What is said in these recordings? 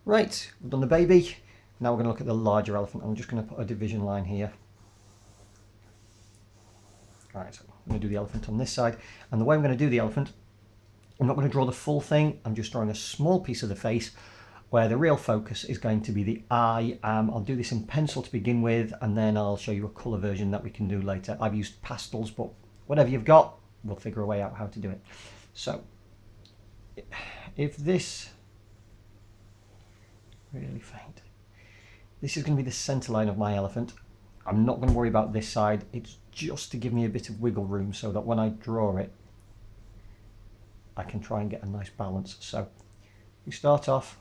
Right, we've done the baby. Now we're going to look at the larger elephant. I'm just going to put a division line here. Right, so I'm going to do the elephant on this side. And the way I'm going to do the elephant, I'm not going to draw the full thing. I'm just drawing a small piece of the face where the real focus is going to be the eye. I'll do this in pencil to begin with, and then I'll show you a colour version that we can do later. I've used pastels, but whatever you've got, we'll figure a way out how to do it. So, if this, really faint, this is going to be the centre line of my elephant. I'm not going to worry about this side. It's just to give me a bit of wiggle room so that when I draw it, I can try and get a nice balance. So we start off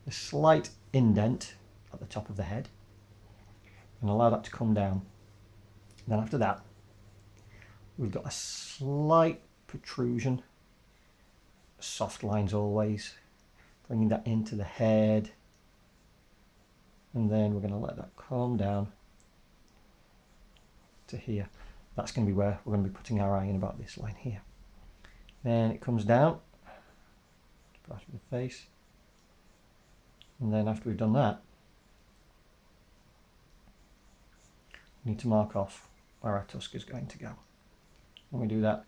a slight indent at the top of the head and allow that to come down. Then after that, we've got a slight protrusion, soft lines always, bringing that into the head. And then we're going to let that calm down to here. That's going to be where we're going to be putting our eye in, about this line here. Then it comes down to part of the face. And then after we've done that, we need to mark off where our tusk is going to go. When we do that,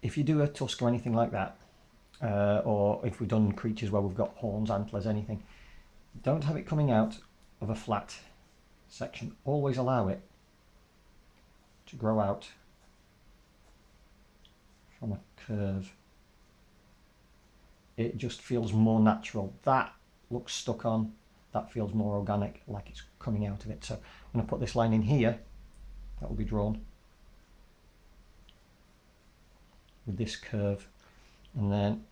if you do a tusk or anything like that, or if we've done creatures where we've got horns, antlers, anything, don't have it coming out of a flat section. Always allow it to grow out from a curve. It just feels more natural. That looks stuck on, that feels more organic, like it's coming out of it. So I'm going to put this line in here, that will be drawn with this curve, and then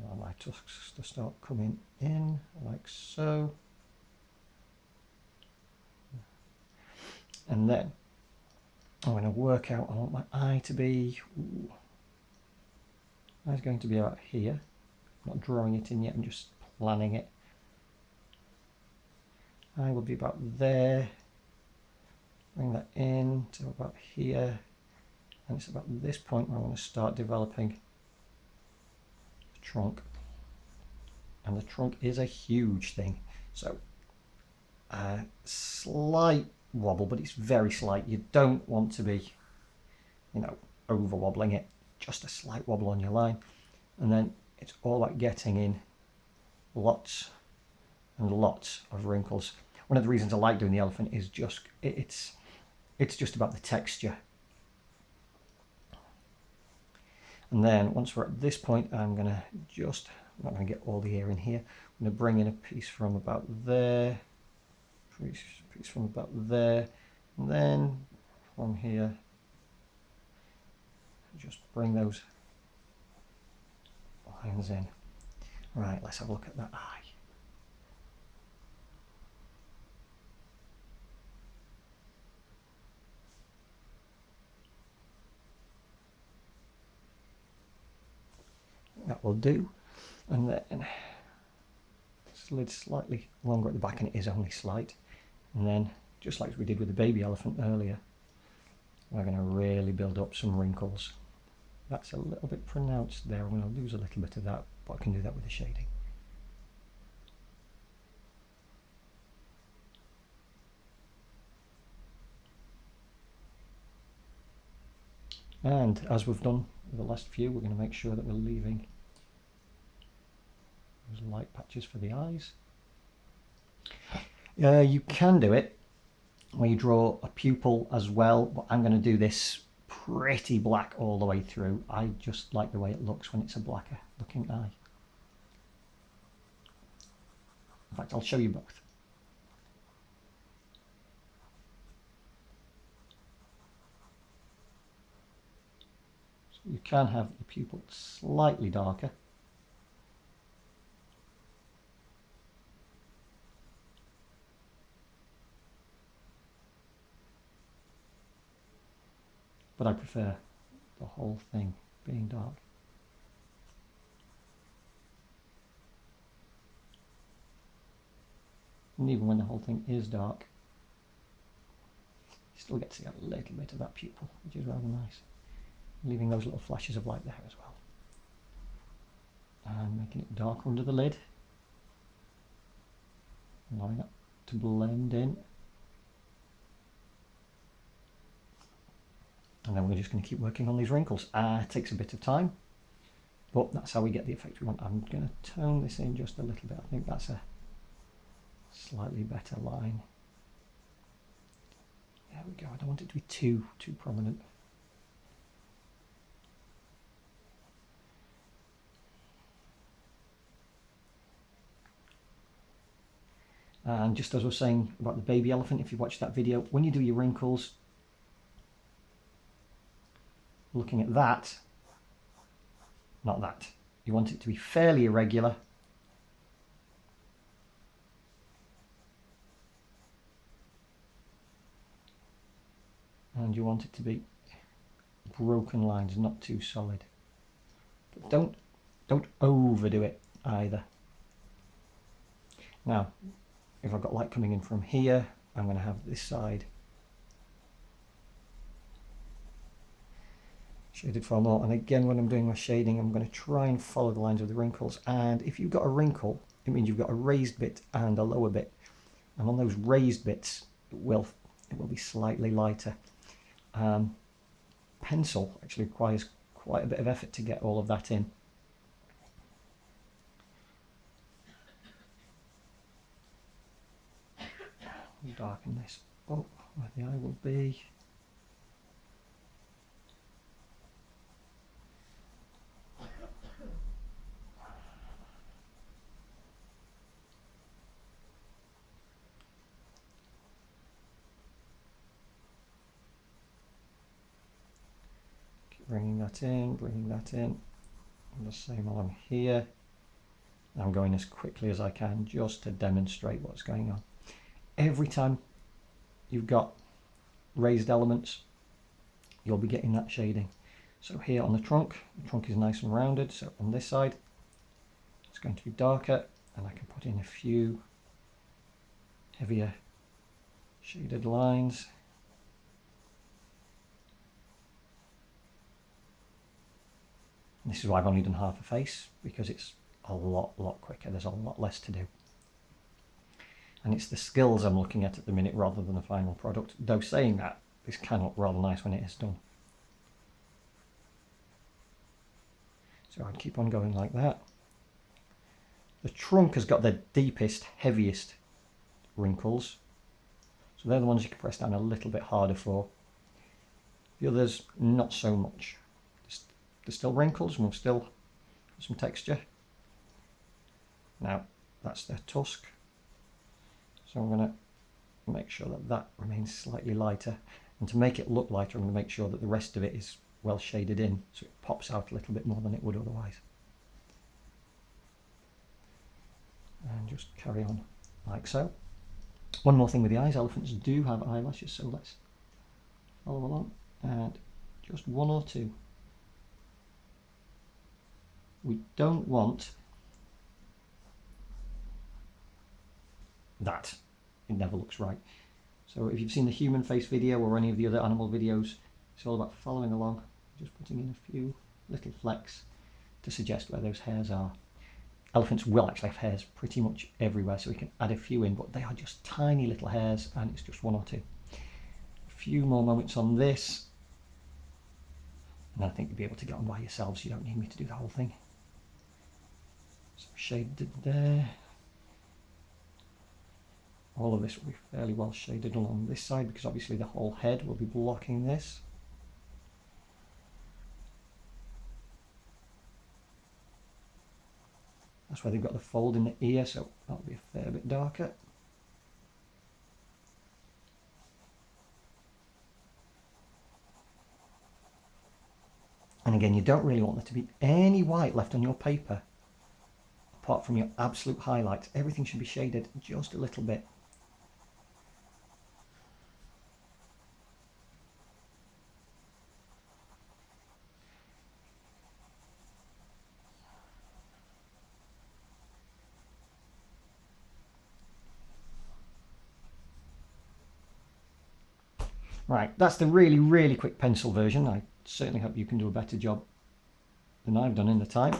allow my tusks to start coming in like so. And then I'm going to work out, I want my eye to be, eye's going to be about here. I'm not drawing it in yet, I'm just planning it. Eye will be about there. Bring that in to about here. And it's about this point where I want to start developing the trunk. And the trunk is a huge thing. So, slight wobble, but it's very slight. You don't want to be, over wobbling it. Just a slight wobble on your line. And then it's all about getting in lots and lots of wrinkles. One of the reasons I like doing the elephant is just, it's just about the texture. And then once we're at this point, I'm not going to get all the hair in here. I'm going to bring in a piece from about there, piece from about there, and then from here, just bring those lines in. Right, let's have a look at that eye. That will do. And then slid slightly longer at the back, and it is only slight. And then, just like we did with the baby elephant earlier, we're going to really build up some wrinkles. That's a little bit pronounced there. I'm going to lose a little bit of that, but I can do that with the shading. And as we've done with the last few, we're going to make sure that we're leaving those light patches for the eyes. You can do it where you draw a pupil as well, but I'm going to do this pretty black all the way through. I just like the way it looks when it's a blacker looking eye. In fact, I'll show you both. So you can have the pupil slightly darker. But I prefer the whole thing being dark. And even when the whole thing is dark, you still get to see a little bit of that pupil, which is rather nice. Leaving those little flashes of light there as well. and making it darker under the lid, allowing that to blend in. And then we're just going to keep working on these wrinkles. It takes a bit of time, but that's how we get the effect we want. I'm going to tone this in just a little bit. I think that's a slightly better line. There we go. I don't want it to be too prominent. And just as I was saying about the baby elephant, if you watch that video, when you do your wrinkles, looking at that, not that, you want it to be fairly irregular. And you want it to be broken lines, not too solid. But don't overdo it either. Now, if I've got light coming in from here, I'm going to have this side shaded far more. And again, when I'm doing my shading, I'm going to try and follow the lines of the wrinkles. And if you've got a wrinkle, it means you've got a raised bit and a lower bit. And on those raised bits, it will be slightly lighter. Pencil actually requires quite a bit of effort to get all of that in. Darken this up where the eye will be. Keep bringing that in, and the same along here. I'm going as quickly as I can just to demonstrate what's going on. Every time you've got raised elements, you'll be getting that shading. So here on the trunk is nice and rounded, so on this side it's going to be darker, and I can put in a few heavier shaded lines. And this is why I've only done half a face, because it's a lot quicker, there's a lot less to do. And it's the skills I'm looking at the minute rather than the final product. Though saying that, this can look rather nice when it is done. So I'd keep on going like that. The trunk has got the deepest, heaviest wrinkles. So they're the ones you can press down a little bit harder for. The others, not so much. There's still wrinkles and we've still got some texture. Now, that's their tusk. So I'm going to make sure that that remains slightly lighter, and to make it look lighter I'm going to make sure that the rest of it is well shaded in so it pops out a little bit more than it would otherwise. And just carry on like so. One more thing with the eyes, elephants do have eyelashes, so let's follow along, and just one or two. We don't want that. It never looks right. So if you've seen the human face video or any of the other animal videos, it's all about following along, just putting in a few little flecks to suggest where those hairs are. Elephants will actually have hairs pretty much everywhere, so we can add a few in, but they are just tiny little hairs, and it's just one or two. A few more moments on this, and I think you'll be able to get on by yourselves. You don't need me to do the whole thing. So shaded there. All of this will be fairly well shaded along this side, because obviously the whole head will be blocking this. That's where they've got the fold in the ear, so that'll be a fair bit darker. And again, you don't really want there to be any white left on your paper, apart from your absolute highlights. Everything should be shaded just a little bit. Right, that's the really quick pencil version. I certainly hope you can do a better job than I've done in the time.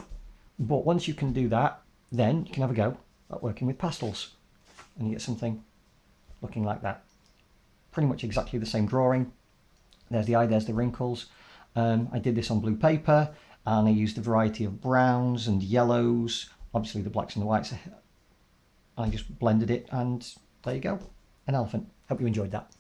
But once you can do that, then you can have a go at working with pastels, and you get something looking like that. Pretty much exactly the same drawing. There's the eye, there's the wrinkles. I did this on blue paper, and I used a variety of browns and yellows, obviously the blacks and the whites. I just blended it, and there you go, an elephant. Hope you enjoyed that.